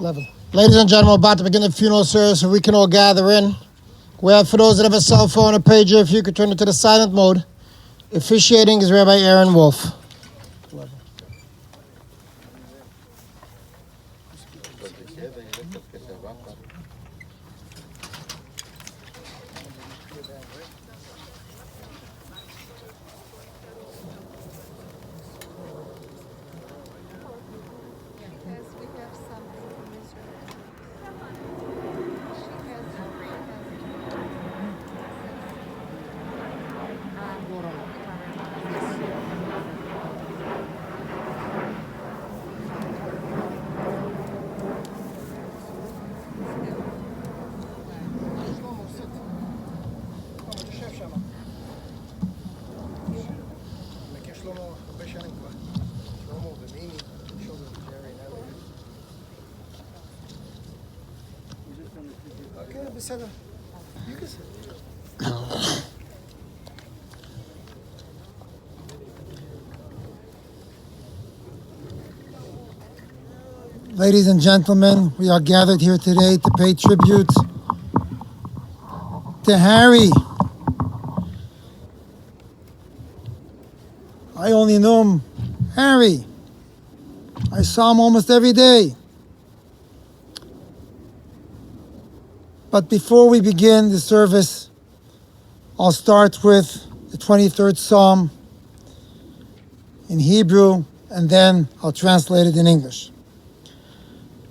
11. Ladies and gentlemen, about to begin the funeral service, so we can all gather in. We have, for those that have a cell phone or pager, if you could turn it to the silent mode. Officiating is Rabbi Aaron Wolf. 11. Ladies and gentlemen, we are gathered here today to pay tribute to Harry. I only knew him, Harry. I saw him almost every day. But before we begin the service, I'll start with the 23rd Psalm in Hebrew, and then I'll translate it in English.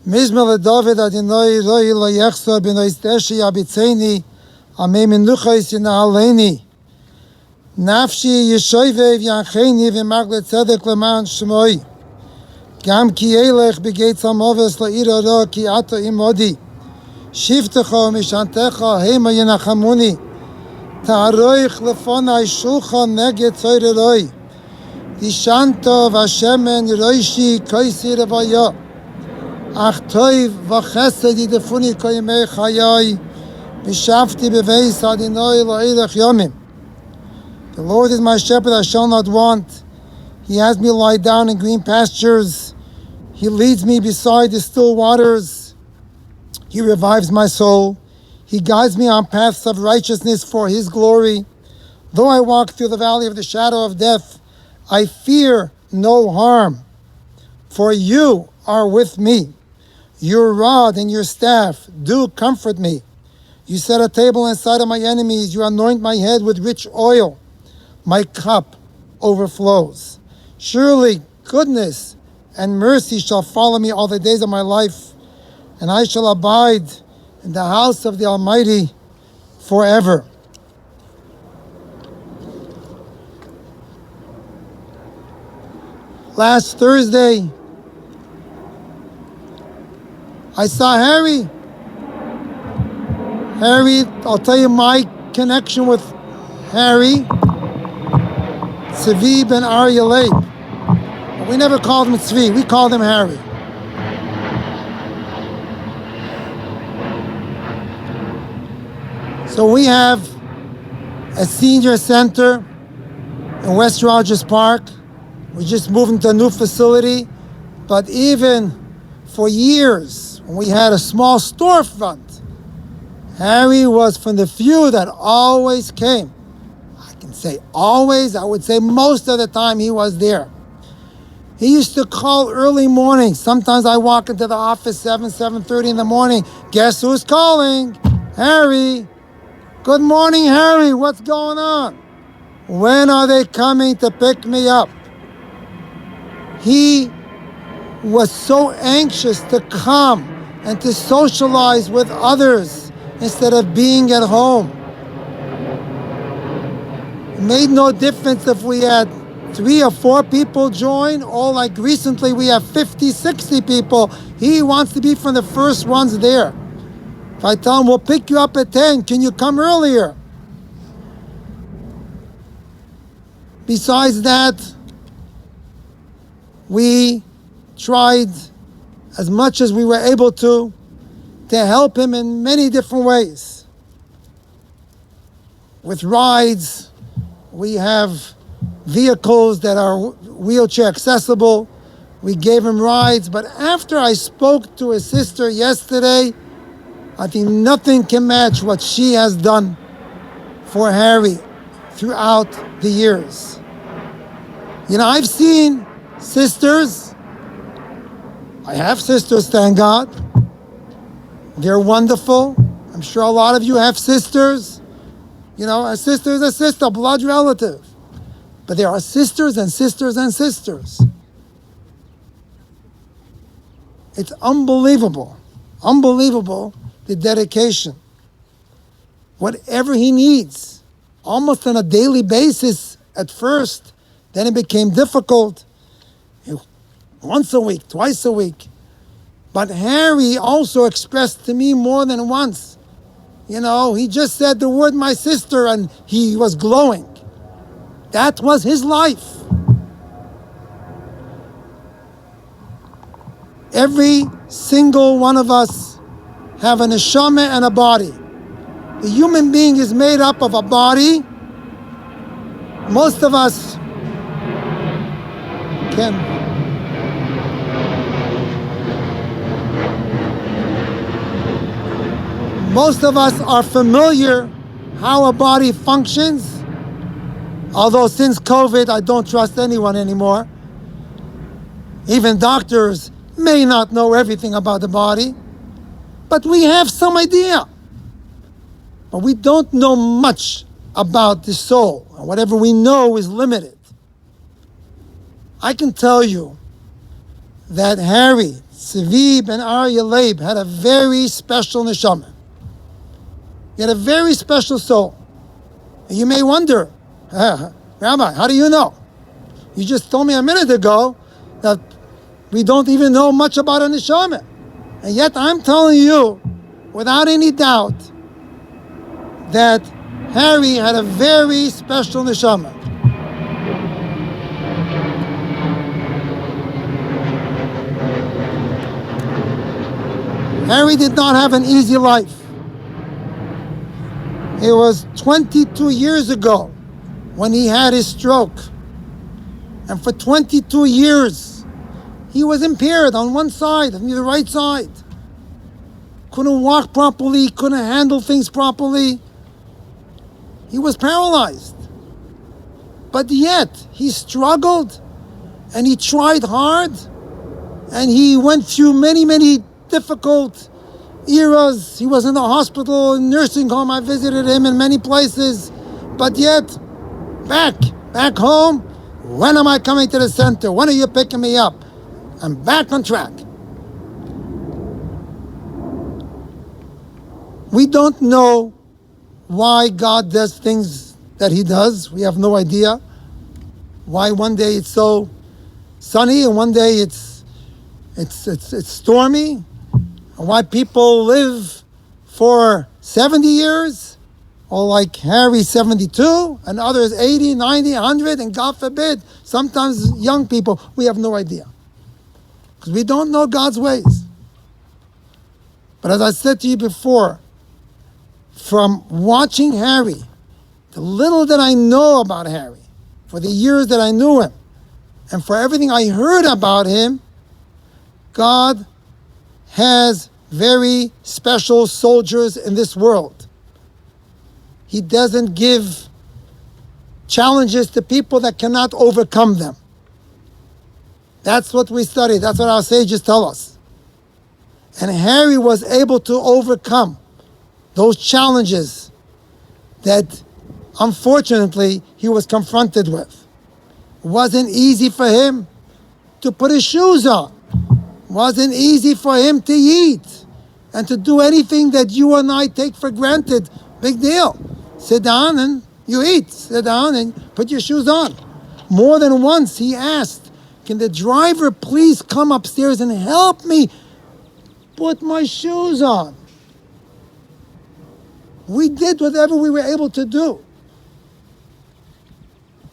Mizmor David Adonai Eloi lo yechsor b'nois deshi abitzeni amei menuchos yina'aleni nafshi yeshovev yancheni v'magle tzedek leman shmoi gam ki elech b'geitz hamoves la'ira ra ki ata imodi shivtecha mishantecha hema yenachamuni ta'aroich lefonai shulchan neged tzoyreloi dishanta v'ashemen roishi koisi revaya Ach toiv v'chesed yidefuni koyimei chayai v'shavti beveis Adonai la'ilech yomim. The Lord is my shepherd, I shall not want. He has me lie down in green pastures. He leads me beside the still waters. He revives my soul. He guides me on paths of righteousness for His glory. Though I walk through the valley of the shadow of death, I fear no harm, for You are with me. Your rod and your staff do comfort me. You set a table inside of my enemies. You anoint my head with rich oil. My cup overflows. Surely goodness and mercy shall follow me all the days of my life, and I shall abide in the house of the Almighty forever. Last Thursday, I saw Harry. I'll tell you my connection with Harry. Tzvi ben Aryeh Leib. We never called him Tzvi, we called him Harry. So we have a senior center in West Rogers Park. We just moved into a new facility, but even for years, when we had a small storefront, Harry was from the few that always came. I can say always, I would say most of the time he was there. He used to call early morning. Sometimes I walk into the office 7:30 in the morning. Guess who's calling? Harry. Good morning, Harry. What's going on? When are they coming to pick me up? He was so anxious to come and to socialize with others instead of being at home. It made no difference if we had 3 or 4 people join, or like recently we have 50, 60 people. He wants to be from the first ones there. If I tell him, we'll pick you up at 10, can you come earlier? Besides that, we tried as much as we were able to help him in many different ways. With rides, we have vehicles that are wheelchair accessible. We gave him rides, but after I spoke to his sister yesterday, I think nothing can match what she has done for Harry throughout the years. You know, I've seen sisters. I have sisters, thank God. They're wonderful. I'm sure a lot of you have sisters. You know, a sister is a sister, blood relative. But there are sisters and sisters and sisters. It's unbelievable. Unbelievable, the dedication. Whatever he needs, almost on a daily basis at first, then it became difficult. Once a week, twice a week. But Harry also expressed to me more than once. You know, he just said the word my sister and he was glowing. That was his life. Every single one of us have a neshama and a body. The human being is made up of a body. Most of us can. Most of us are familiar how a body functions. Although since COVID, I don't trust anyone anymore. Even doctors may not know everything about the body, but we have some idea. But we don't know much about the soul. And whatever we know is limited. I can tell you that Harry, Tzvi ben Arya Leib had a very special neshama. He had a very special soul. And you may wonder, Rabbi, how do you know? You just told me a minute ago that we don't even know much about a neshama. And yet I'm telling you, without any doubt, that Harry had a very special neshama. Harry did not have an easy life. It was 22 years ago when he had his stroke. And for 22 years, he was impaired on one side, on the right side. Couldn't walk properly, couldn't handle things properly. He was paralyzed. But yet, he struggled and he tried hard and he went through many, many difficult eras. He was in the hospital, nursing home. I visited him in many places. But yet, back home, when am I coming to the center? When are you picking me up? I'm back on track. We don't know why God does things that he does. We have no idea. Why one day it's so sunny and one day it's stormy. And why people live for 70 years, or like Harry 72, and others 80, 90, 100, and God forbid, sometimes young people, we have no idea. Because we don't know God's ways. But as I said to you before, from watching Harry, the little that I know about Harry, for the years that I knew him, and for everything I heard about him, God has very special soldiers in this world. He doesn't give challenges to people that cannot overcome them. That's what we study. That's what our sages tell us. And Harry was able to overcome those challenges that, unfortunately, he was confronted with. It wasn't easy for him to put his shoes on. It wasn't easy for him to eat and to do anything that you and I take for granted. Big deal. Sit down and you eat. Sit down and put your shoes on. More than once he asked, can the driver please come upstairs and help me put my shoes on? We did whatever we were able to do.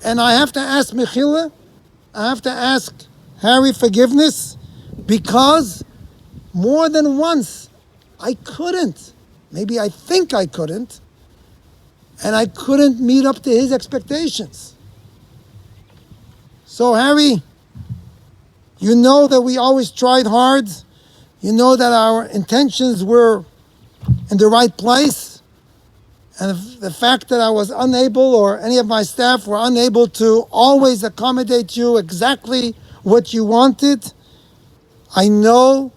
And I have to ask Mechila, I have to ask Harry forgiveness, because more than once I couldn't. Maybe I think I couldn't. And I couldn't meet up to his expectations. So Harry, You know that we always tried hard. You know that our intentions were in the right place. And the fact that I was unable, or any of my staff were unable to always accommodate you exactly what you wanted, I know,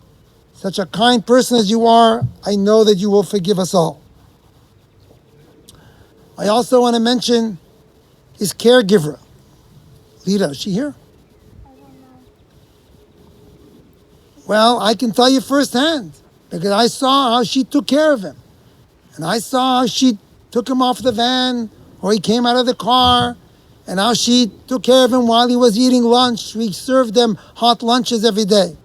such a kind person as you are, I know that you will forgive us all. I also want to mention his caregiver. Lita, is she here? Well, I can tell you firsthand, because I saw how she took care of him. And I saw how she took him off the van, or he came out of the car, and how she took care of him while he was eating lunch. We served them hot lunches every day.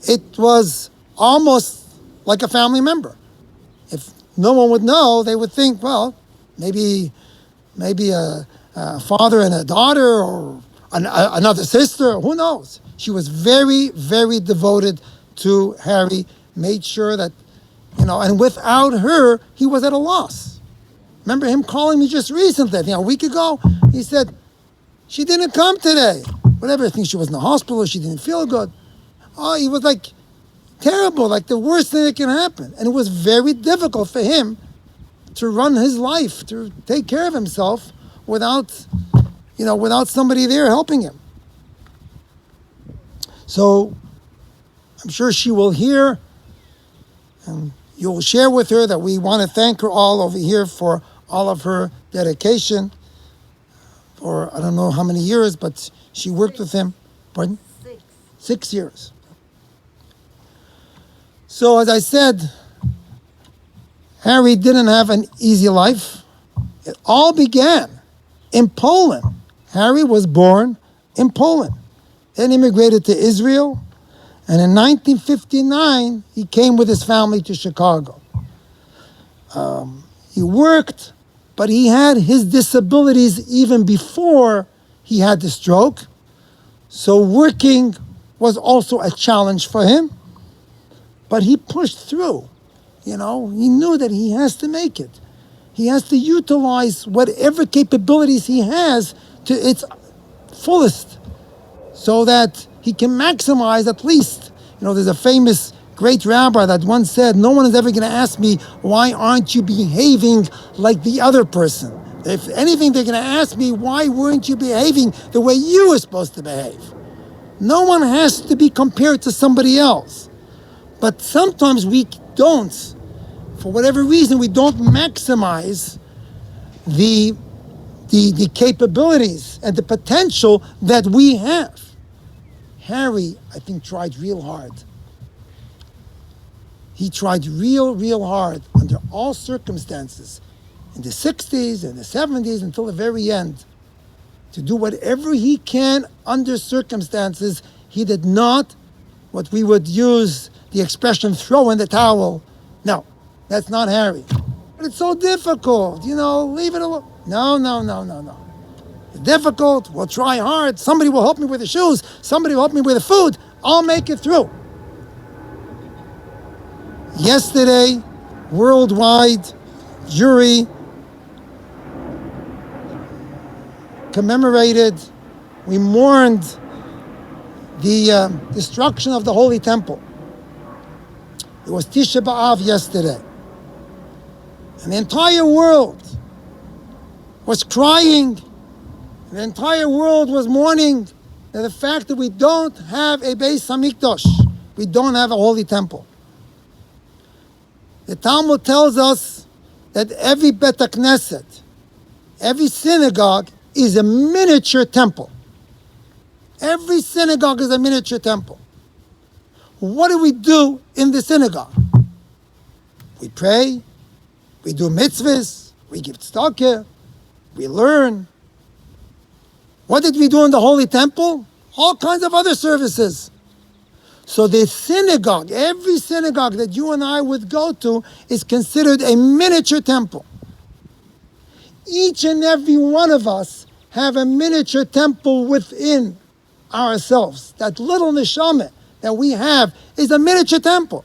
It was almost like a family member. If no one would know, they would think, well, maybe a father and a daughter, or another sister, who knows? She was very, very devoted to Harry, made sure that, and without her, he was at a loss. Remember him calling me just recently, a week ago? He said, she didn't come today. Whatever, I think she was in the hospital, or she didn't feel good. Oh, he was like terrible, like the worst thing that can happen. And it was very difficult for him to run his life, to take care of himself without somebody there helping him. So I'm sure she will hear, and you'll share with her that we want to thank her all over here for all of her dedication for I don't know how many years, but she worked with him. Pardon? 6 years. So as I said, Harry didn't have an easy life. It all began in Poland. Harry was born in Poland, then immigrated to Israel, and in 1959, he came with his family to Chicago. He worked, but he had his disabilities even before he had the stroke. So working was also a challenge for him, but he pushed through. He knew that he has to make it. He has to utilize whatever capabilities he has to its fullest so that he can maximize at least. There's a famous great rabbi that once said, no one is ever going to ask me, why aren't you behaving like the other person? If anything, they're going to ask me, why weren't you behaving the way you were supposed to behave? No one has to be compared to somebody else. But sometimes we don't, for whatever reason, we don't maximize the capabilities and the potential that we have. Harry, I think, tried real hard. He tried real hard under all circumstances in the 60s and the 70s until the very end to do whatever he can under circumstances. He did not, what we would use the expression, throw in the towel. No, that's not Harry. But it's so difficult, leave it alone. No. It's difficult, we'll try hard. Somebody will help me with the shoes. Somebody will help me with the food. I'll make it through. Yesterday, worldwide jury commemorated, we mourned the destruction of the Holy Temple. It was Tisha B'Av yesterday. And the entire world was crying. The entire world was mourning the fact that we don't have a Beis Hamikdash. We don't have a Holy Temple. The Talmud tells us that every Bet HaKnesset, every synagogue is a miniature temple. Every synagogue is a miniature temple. What do we do in the synagogue? We pray, we do mitzvahs, we give tzedakah, we learn. What did we do in the Holy Temple? All kinds of other services. So the synagogue, every synagogue that you and I would go to is considered a miniature temple. Each and every one of us have a miniature temple within ourselves. That little neshama that we have is a miniature temple.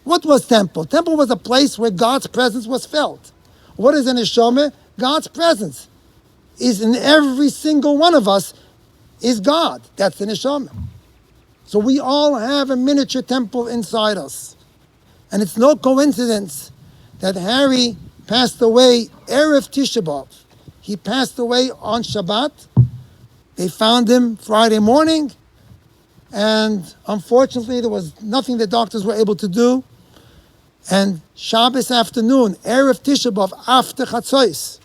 What was temple? Temple was a place where God's presence was felt. What is a neshama? God's presence is in every single one of us is God. That's the neshama. So we all have a miniature temple inside us. And it's no coincidence that Harry passed away Erev Tisha B'Av. He passed away on Shabbat. They found him Friday morning, and unfortunately there was nothing the doctors were able to do. And Shabbos afternoon, Erev Tisha B'Av, after Chatzos.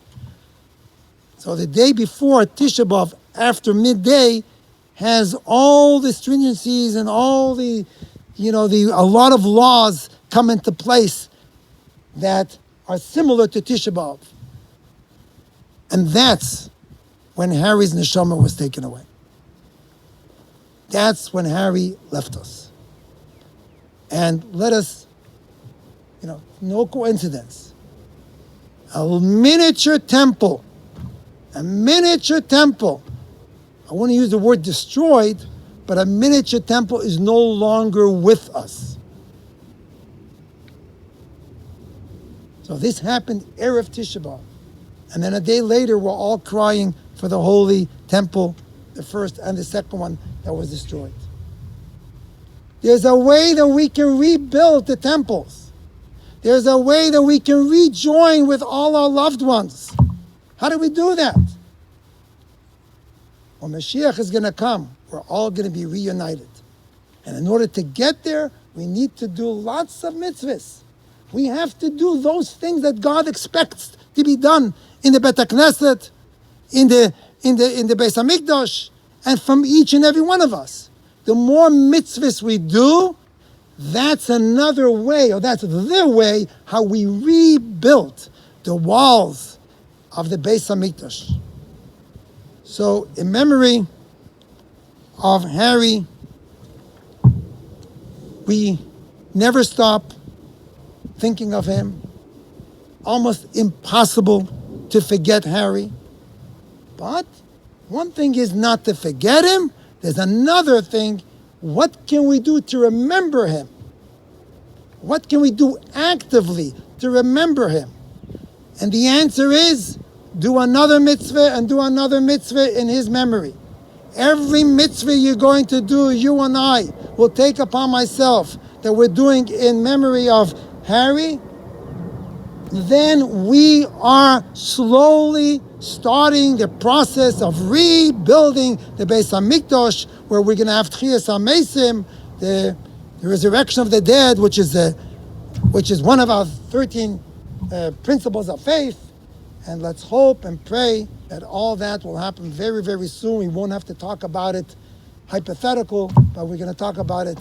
So the day before Tisha B'Av, after midday, has all the stringencies and all the, a lot of laws come into place that are similar to Tisha B'Av. And that's when Harry's neshama was taken away. That's when Harry left us. And let us, no coincidence. A miniature temple. I want to use the word destroyed, but a miniature temple is no longer with us. So this happened Erev Tisha B'Av. And then a day later, we're all crying for the holy temple, the first and the second one that was destroyed. There's a way that we can rebuild the temples. There's a way that we can rejoin with all our loved ones. How do we do that? When Mashiach is going to come, we're all going to be reunited. And in order to get there, we need to do lots of mitzvahs. We have to do those things that God expects to be done in the Bet HaKnesset, in the Beis HaMikdash, and from each and every one of us. The more mitzvahs we do, that's another way, or that's the way how we rebuilt the walls of the Beis HaMikdash. So, in memory of Harry, we never stop thinking of him. Almost impossible to forget Harry. But one thing is not to forget him. There's another thing. What can we do to remember him? What can we do actively to remember him? And the answer is, do another mitzvah and do another mitzvah in his memory. Every mitzvah you're going to do, you and I will take upon myself that we're doing in memory of Harry, then we are slowly starting the process of rebuilding the Beis HaMikdash, where we're going to have Tchias HaMesim, the resurrection of the dead, which is one of our 13 principles of faith. And let's hope and pray that all that will happen very, very soon. We won't have to talk about it hypothetical, but we're going to talk about it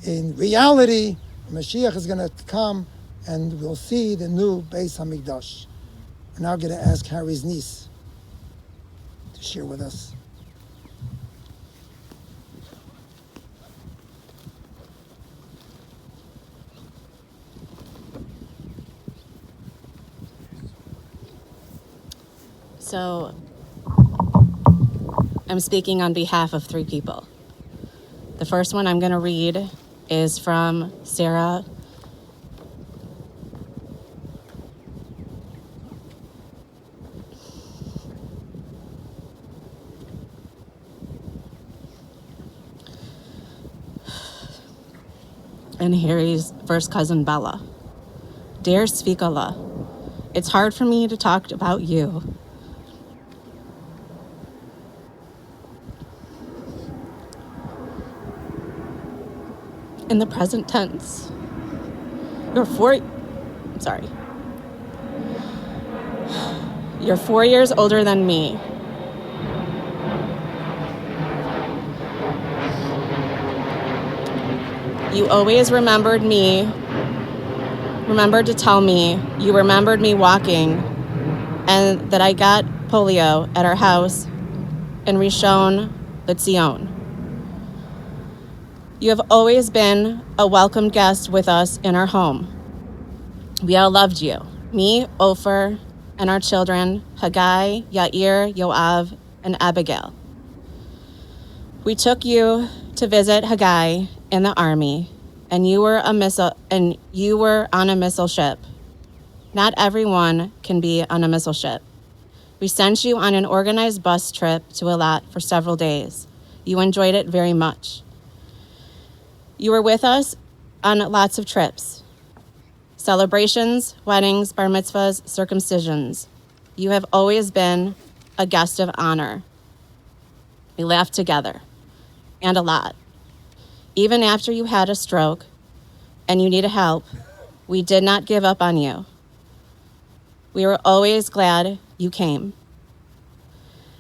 in reality. Mashiach is going to come, and we'll see the new Beis HaMikdash. We're now going to ask Harry's niece to share with us. So, I'm speaking on behalf of 3 people. The first one I'm going to read is from Sarah. And Harry's first cousin, Bella. Dear Svikala, it's hard for me to talk about you. In the present tense. You're 4 years older than me. You always remembered to tell me you remembered me walking and that I got polio at our house in Rishon LeZion. You have always been a welcome guest with us in our home. We all loved you, me, Ofer, and our children, Haggai, Yair, Yoav, and Abigail. We took you to visit Haggai in the army, and you were on a missile ship. Not everyone can be on a missile ship. We sent you on an organized bus trip to Eilat for several days. You enjoyed it very much. You were with us on lots of trips, celebrations, weddings, bar mitzvahs, circumcisions. You have always been a guest of honor. We laughed together, and a lot. Even after you had a stroke and you needed help, we did not give up on you. We were always glad you came.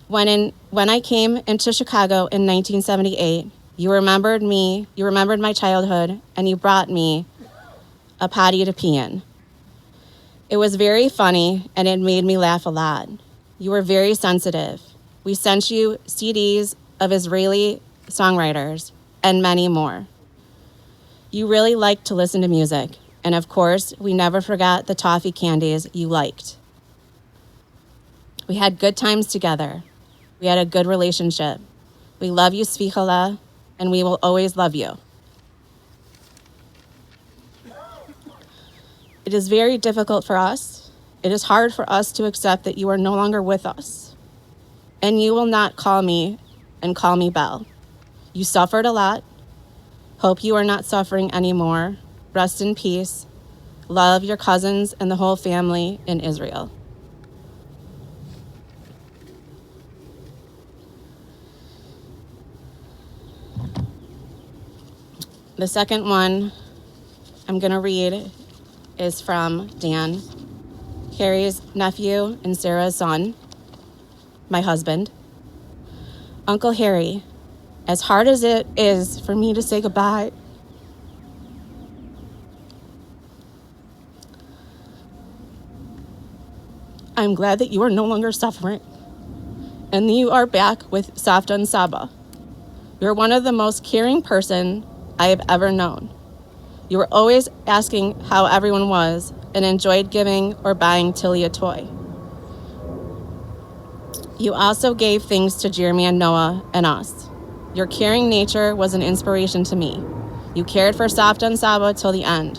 When I came into Chicago in 1978, you remembered me, you remembered my childhood, and you brought me a potty to pee in. It was very funny, and it made me laugh a lot. You were very sensitive. We sent you CDs of Israeli songwriters and many more. You really liked to listen to music, and of course, we never forgot the toffee candies you liked. We had good times together. We had a good relationship. We love you, Svichola, and we will always love you. It is very difficult for us. It is hard for us to accept that you are no longer with us. And you will not call me and call me Belle. You suffered a lot. Hope you are not suffering anymore. Rest in peace. Love your cousins and the whole family in Israel. The second one I'm going to read is from Dan, Harry's nephew and Sarah's son, my husband. Uncle Harry, as hard as it is for me to say goodbye, I'm glad that you are no longer suffering and you are back with Savta and Saba. You're one of the most caring person I have ever known. You were always asking how everyone was and enjoyed giving or buying Tilly a toy. You also gave things to Jeremy and Noah and us. Your caring nature was an inspiration to me. You cared for Savta and Saba till the end.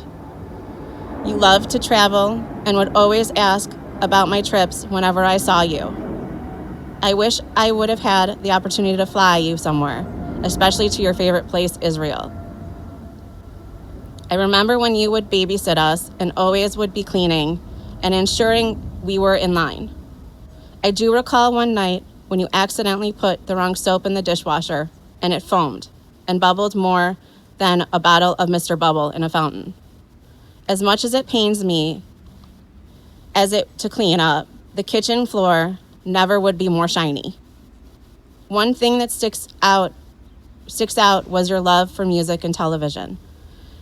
You loved to travel and would always ask about my trips whenever I saw you. I wish I would have had the opportunity to fly you somewhere, especially to your favorite place, Israel. I remember when you would babysit us and always would be cleaning and ensuring we were in line. I do recall one night when you accidentally put the wrong soap in the dishwasher and it foamed and bubbled more than a bottle of Mr. Bubble in a fountain. As much as it pains me to clean up, the kitchen floor never would be more shiny. One thing that sticks out was your love for music and television.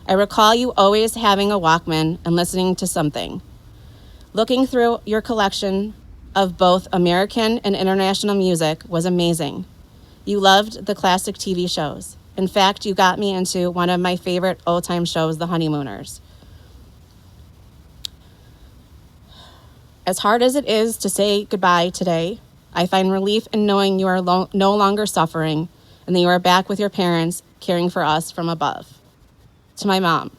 I recall you always having a Walkman and listening to something. Looking through your collection of both American and international music was amazing. You loved the classic TV shows. In fact, you got me into one of my favorite old-time shows, The Honeymooners. As hard as it is to say goodbye today, I find relief in knowing you are no longer suffering and that you are back with your parents caring for us from above. To my mom,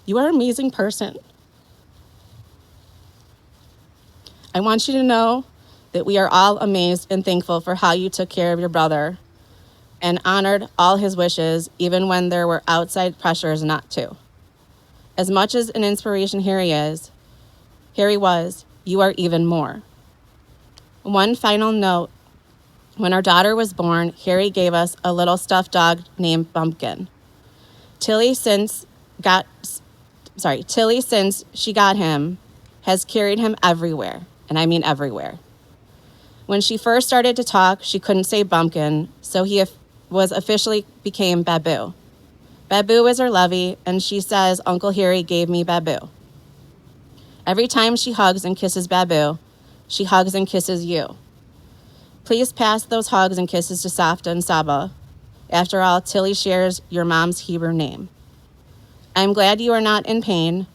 you are an amazing person. I want you to know that we are all amazed and thankful for how you took care of your brother and honored all his wishes, even when there were outside pressures not to. As much as an inspiration Harry was, you are even more. One final note. When our daughter was born, Harry gave us a little stuffed dog named Bumpkin. Tilly, since she got him, has carried him everywhere, and I mean everywhere. When she first started to talk, she couldn't say Bumpkin, so he officially became Babu. Babu is her lovey, and she says Uncle Harry gave me Babu. Every time she hugs and kisses Babu, she hugs and kisses you. Please pass those hugs and kisses to Savta and Saba. After all, Tilly shares your mom's Hebrew name. I'm glad you are not in pain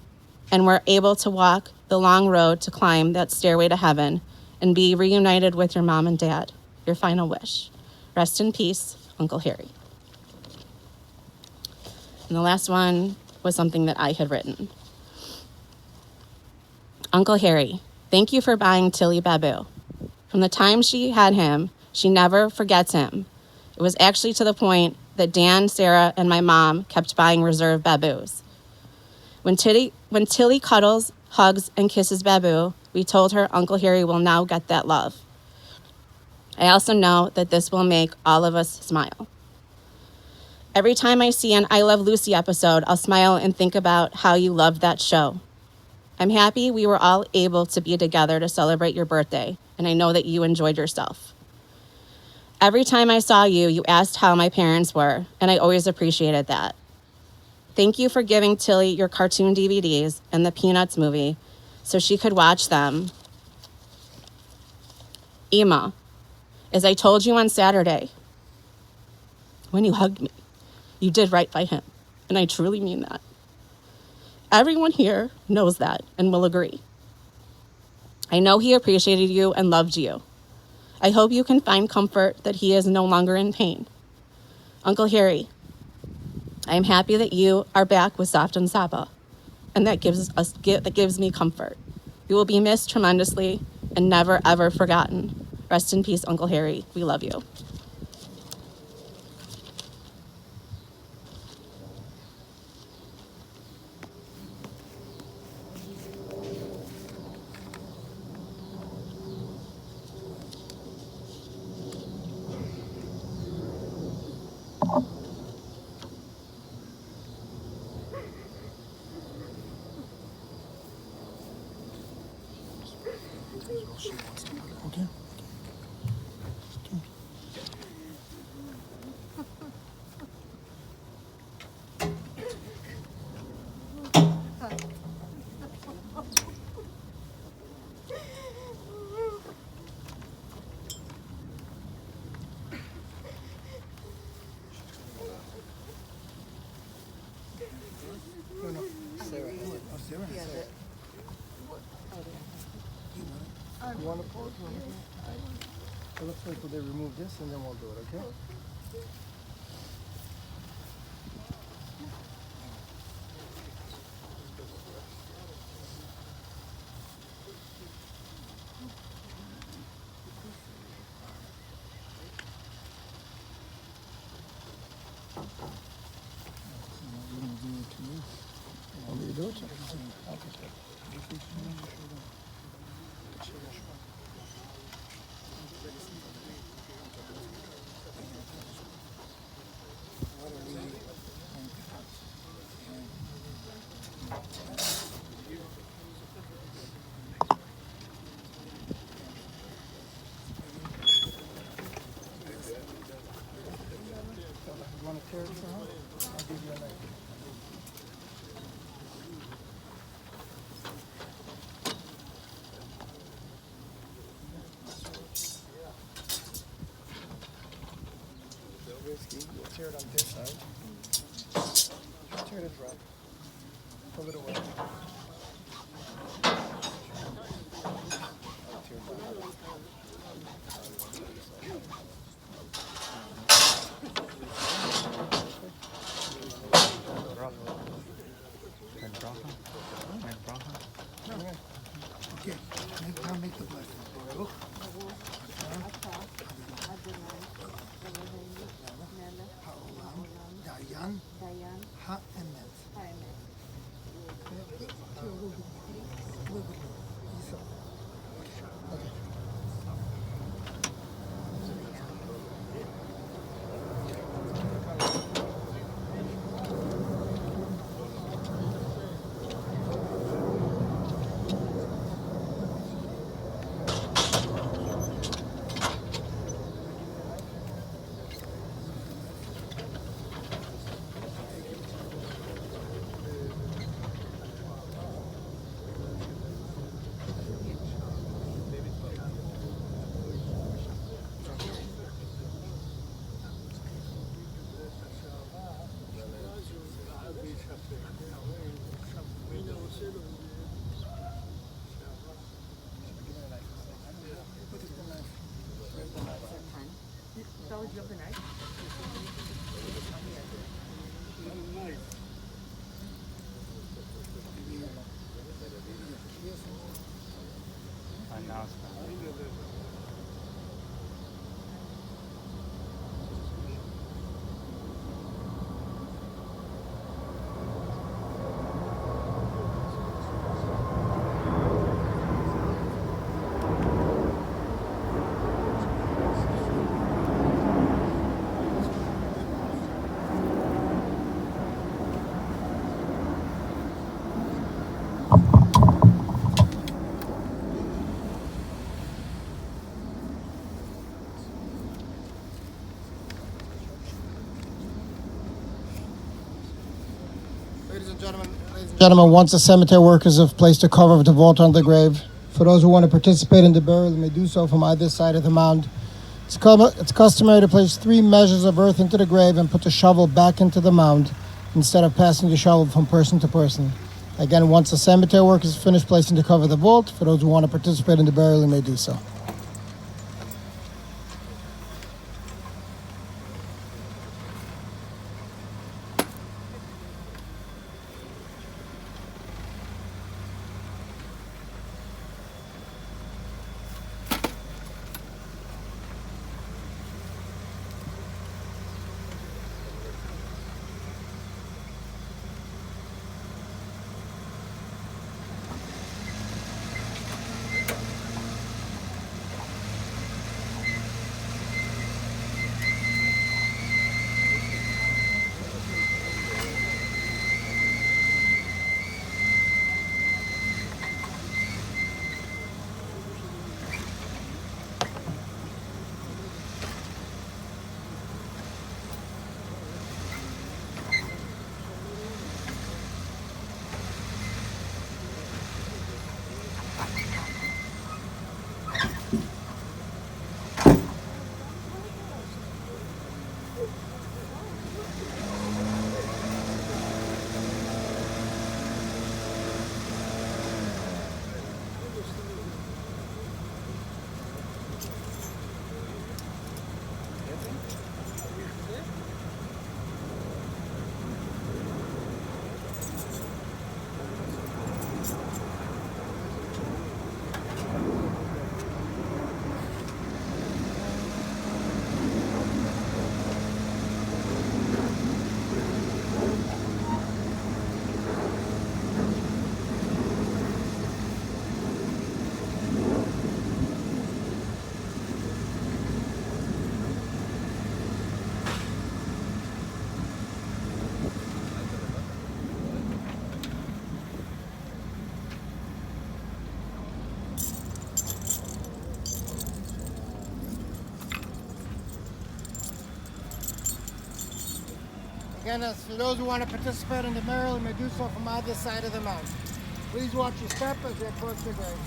and were able to walk the long road to climb that stairway to heaven and be reunited with your mom and dad. Your final wish. Rest in peace, Uncle Harry. And the last one was something that I had written. Uncle Harry, thank you for buying Tilly Babu. From the time she had him, She never forgets him. It was actually to the point that Dan, Sarah, and my mom kept buying reserve Babus. When Tilly cuddles, hugs, and kisses Babu, we told her Uncle Harry will now get that love. I also know that this will make all of us smile. Every time I see an I Love Lucy episode, I'll smile and think about how you loved that show. I'm happy we were all able to be together to celebrate your birthday, and I know that you enjoyed yourself. Every time I saw you, you asked how my parents were, and I always appreciated that. Thank you for giving Tilly your cartoon DVDs and the Peanuts movie so she could watch them. Emma, as I told you on Saturday, when you hugged me, you did right by him, and I truly mean that. Everyone here knows that and will agree. I know he appreciated you and loved you. I hope you can find comfort that he is no longer in pain. Uncle Harry, I am happy that you are back with Soft and Saba, and that gives me comfort. You will be missed tremendously and never, ever forgotten. Rest in peace, Uncle Harry. We love you. Okay. You want to pause? It looks like they remove this and then we'll do it, okay? Want me to do it? You want to tear this out? I'll give you a knife. We'll tear it on this side. Tear it right. Pull it away. Tear it down. Okay, now make the blessing. Baruch. Ha'olam, Dayan, Ha'emet. Gentlemen, once the cemetery workers have placed a cover of the vault on the grave, for those who want to participate in the burial, they may do so from either side of the mound. It's customary to place 3 measures of earth into the grave and put the shovel back into the mound instead of passing the shovel from person to person. Again, once the cemetery workers finish placing the cover of the vault, for those who want to participate in the burial, they may do so. Again, as for those who want to participate in the burial, you may do so from either side of the mound. Please watch your step as you approach the grave.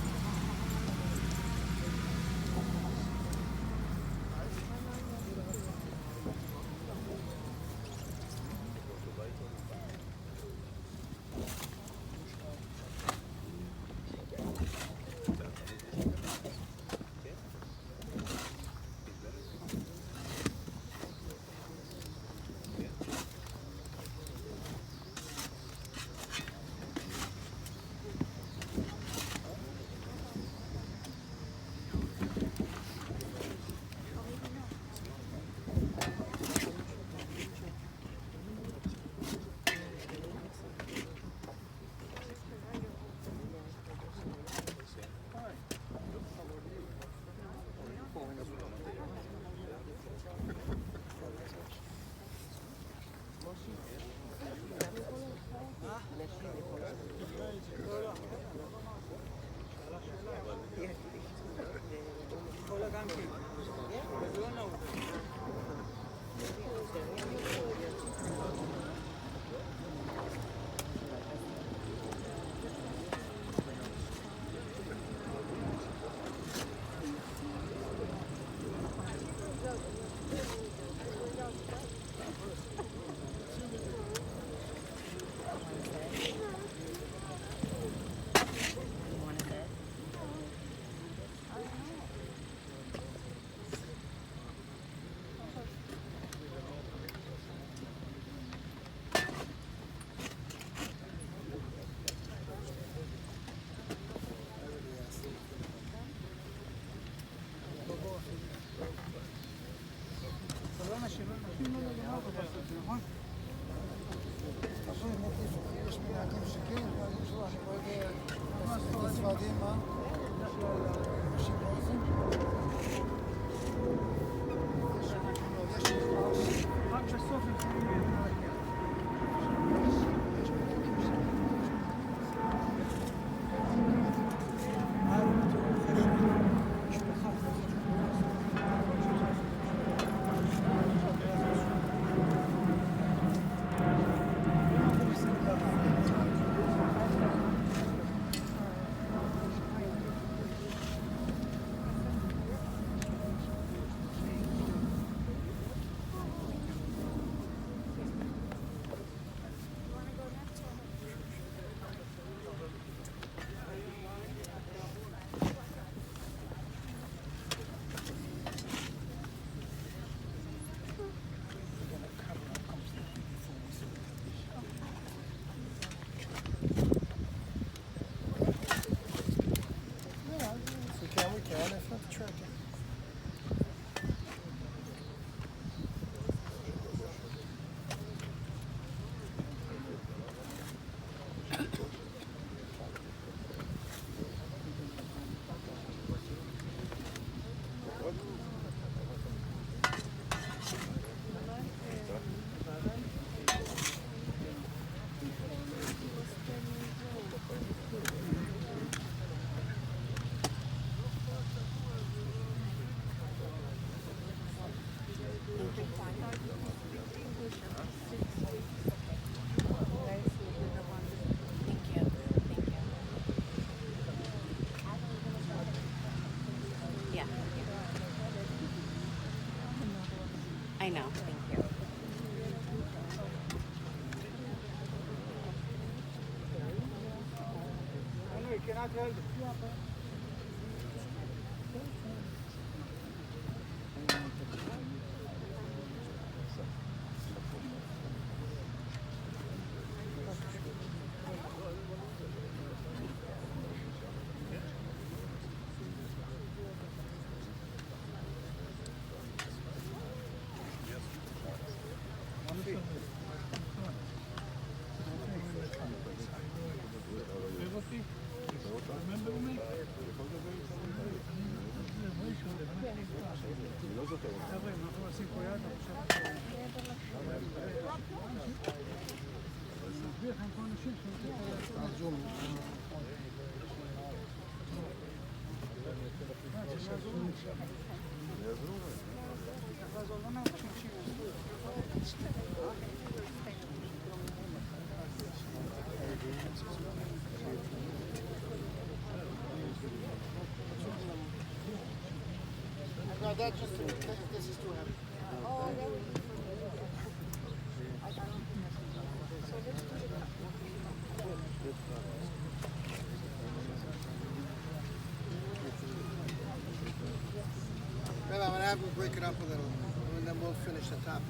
Thank you. Thank you. Yeah. I know. Thank you. No, this is too heavy. Maybe I'm gonna have them break it up a little, and then we'll finish the top.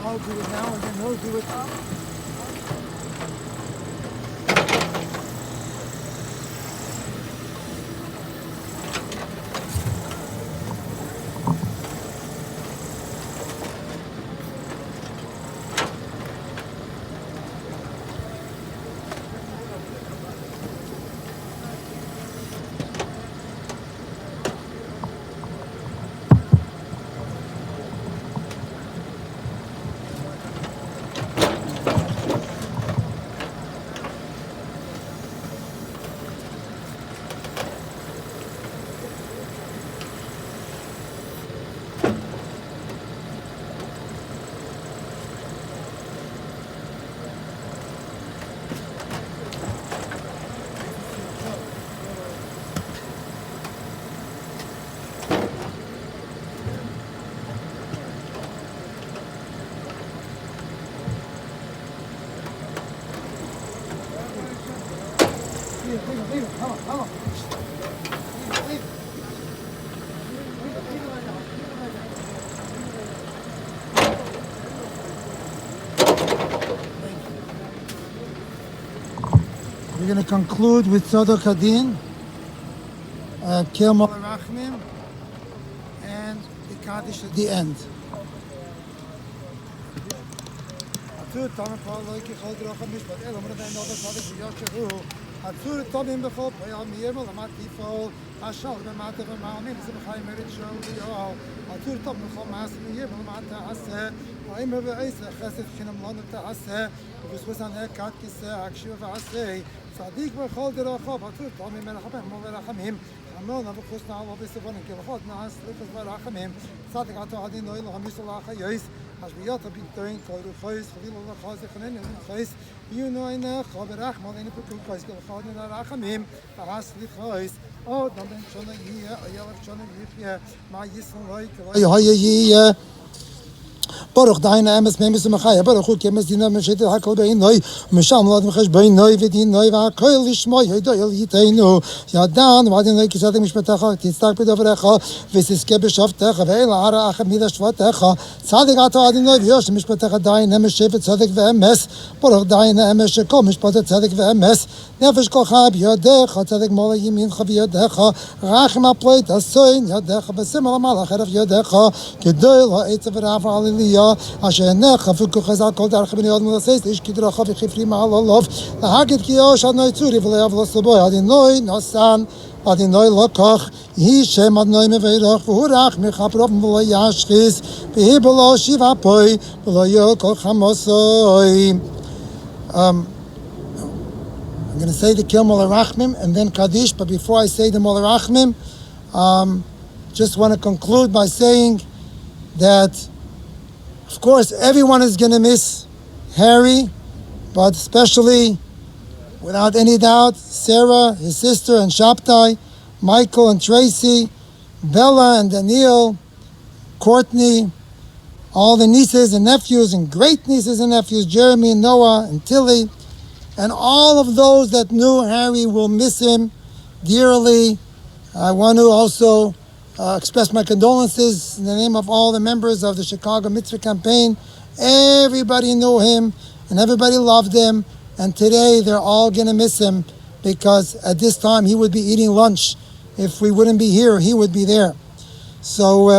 I'll do it now, and then he'll do it. We're going to conclude with Tzadok Hadin, Kilmal Rachmim, and the Kaddish at the end. צדיק בכל דרכיו, עטור תמים מרחמים ורחמים, חמור נבוכוס נעלו בסבונים, כלכות נעש סליחס ורחמים, צדיק עטו עדין נוי לחמיס ולאחייס, השביעות הביטוין, כל רוחויס, חליל ולחוז, יחנן ולחויס, יונו עינך, ברחמל אין פקוקויס, כלכות נרחמים, והסליחויס, עוד נבן שונה יהיה, אילך שונה יחיה, מה יסלוי, כלוי יהיה, Baruch deine Emes Memes Machaya, Baruch Hu Kemes Dina Meshet Hakol Beinoi, Misham Lad Mechesh Beinoi Vidinoi Vakol Lishmoy Doyel Yiteinu, Yadan Vadinoi Kisatim Mishpatacha, Tistak Bidovrecha, Visiske Bishoftecha, Veila Ara Achamida Shvatecha, Tzadik Ato Adinoi Vyosh Mishpatacha Dain Emes Shevet Tzadik Ve'emes, Baruch deine Emes Shekol Mishpatat Tzadik Ve'emes, Nefesh Kolcha B'yodecha, Tzadik Mola Yimincha B'yodecha, Rachim Apleit Asoin Yodecha, Besimel Malach Eref Yodecha, Gedoyel Ha'etzav Rafa Aliliyah, אשר נך פוקו חזק כל דרך בני אדם לסייס איש כדרכה וחפרי מעל עליו להגיד כי יוש אדוני צורי ולאב לסבוי אדינוי נוסן אדינוי לקח יהי שם אדוני מברך והוא רך מחפרוף ולא ישחיס והיא בלא שיבה פוי ולא יהיה כל חמוסוי. I'm going to say the Kilmal Rachmim and then Kaddish, but before I say the Mol Rachmim, just want to conclude by saying that of course, everyone is going to miss Harry, but especially, without any doubt, Sarah, his sister, and Shabtai, Michael and Tracy, Bella and Daniel, Courtney, all the nieces and nephews and great nieces and nephews, Jeremy and Noah and Tilly, and all of those that knew Harry will miss him dearly. I want to also express my condolences in the name of all the members of the Chicago Mitzvah Campaign. Everybody knew him and everybody loved him, and today they're all going to miss him because at this time he would be eating lunch. If we wouldn't be here, he would be there. So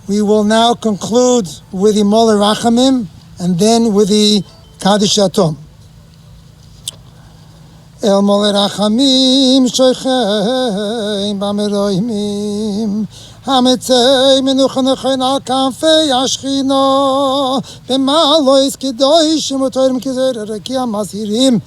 we will now conclude with the Mol Rachamim and then with the Kaddish Atom. El Mol Rachamim shoichem b'meroimim hametzei menucha nechoin al kanfei ashchina b'ma'alois kedoshim u'toirim kizer rekia mazhirim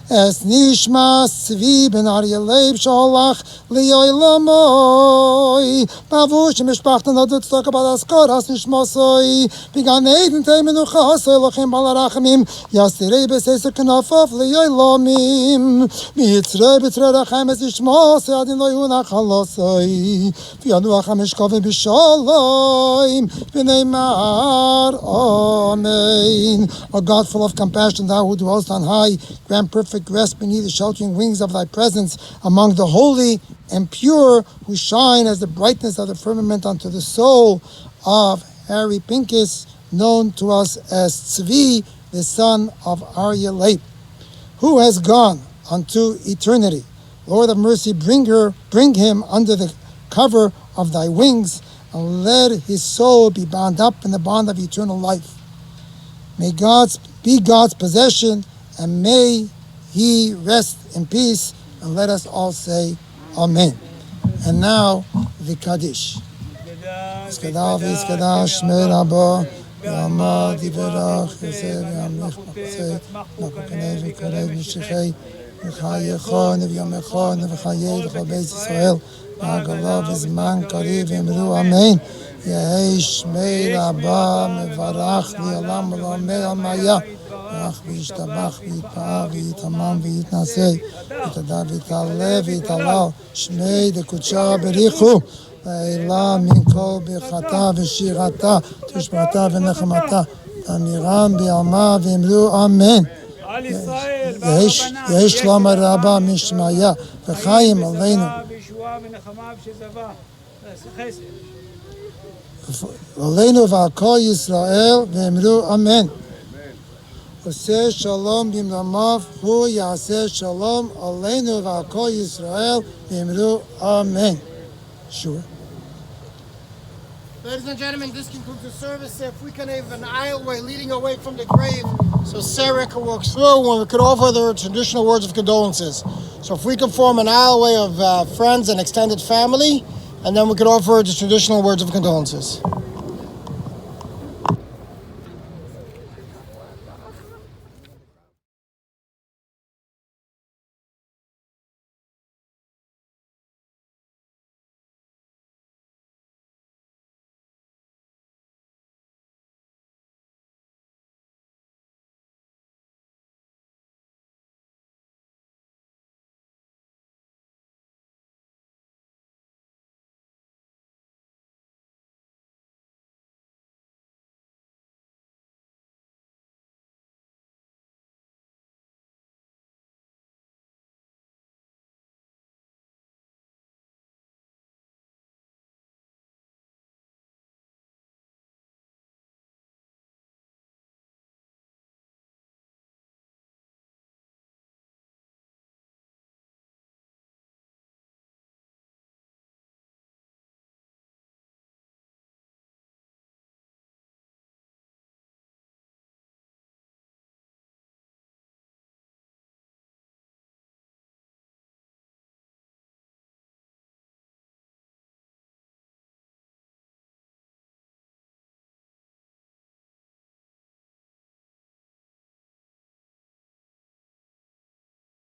es nishma Tzvi ben Aryeh Leib sholach liyoilamoi bavush mishpachtan adut tzedakah b'daskar has nishmasoi b'gan eden tei menucha hasoi lochem bal rachamim yasirei b'seser knafav liyoilamim miyitzrei b'tzrei rachem es nishmasoi adin lo yunach halosoi v'yanuach hamishkavim b'shalom v'neimar amen. O God full of compassion, thou who dwellest on high, grant perfect rest beneath the sheltering wings of thy presence among the holy and pure who shine as the brightness of the firmament unto the soul of Harry Pinkus, known to us as Tzvi, the son of Aryeh Leib, who has gone unto eternity. Lord of mercy, bring him under the cover of thy wings, and let his soul be bound up in the bond of eternal life. May God be God's possession, and may he rest in peace, and let us all say Amen. And now the Kaddish. Iskadav Iskadash Shmei Rabbo Yamad Yiverach Yosef Yamlich Machsei Makokanei V'Karei V'Shechei V'Chayechon V'Yamechon V'Chayei V'Chol Beis Yisrael V'Agalav V'Zman Kariv Yemru Amen. Yehei Shmei Rabbo Mevarach V'Yalam V'Lamei Amaya Ach v'yishtabach v'yitpa'ah v'yitamam v'yitnasei v'yitadar v'yitaleh v'yitalal shmei dekudsha berichu v'eila min kol birchata v'shirata tishbata v'nechamata v'amiram b'yalma v'imru amen. על ישראל יהי שלום הרבה משמיא וחיים עלינו וישועה ונחמה ושזבה. חסד. עלינו ועל כל ישראל ואמרו אמן. עושה שלום במלמיו הוא יעשה שלום עלינו ועל כל ישראל ואמרו אמן. Sure. Ladies and gentlemen, this concludes the service. If we can have an aisleway leading away from the grave so Sarah can walk through and we could offer their traditional words of condolences. So if we can form an aisleway of friends and extended family, and then we could offer the traditional words of condolences.